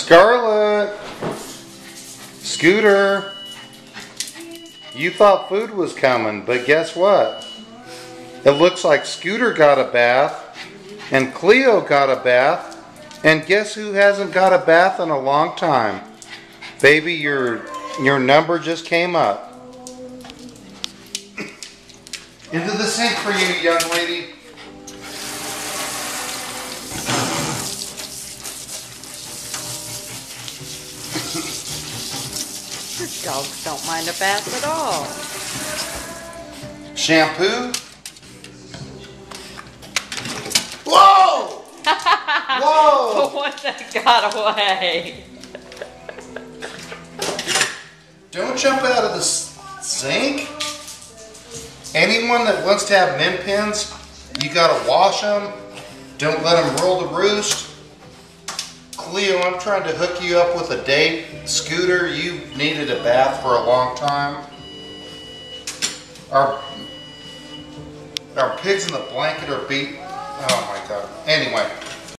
Scarlett, Scooter, you thought food was coming, but guess what? It looks like Scooter got a bath, and Cleo got a bath, and guess who hasn't got a bath in a long time? Baby, your number just came up. Into the sink for you, young lady. Dogs don't mind a bath at all. Shampoo. Whoa! Whoa! The one that got away. Don't jump out of the sink. Anyone that wants to have min pins, you gotta wash them. Don't let them roll the roost. Cleo, I'm trying to hook you up with a date. Scooter, you needed a bath for a long time. Our pigs in the blanket are beat. Oh my God. Anyway.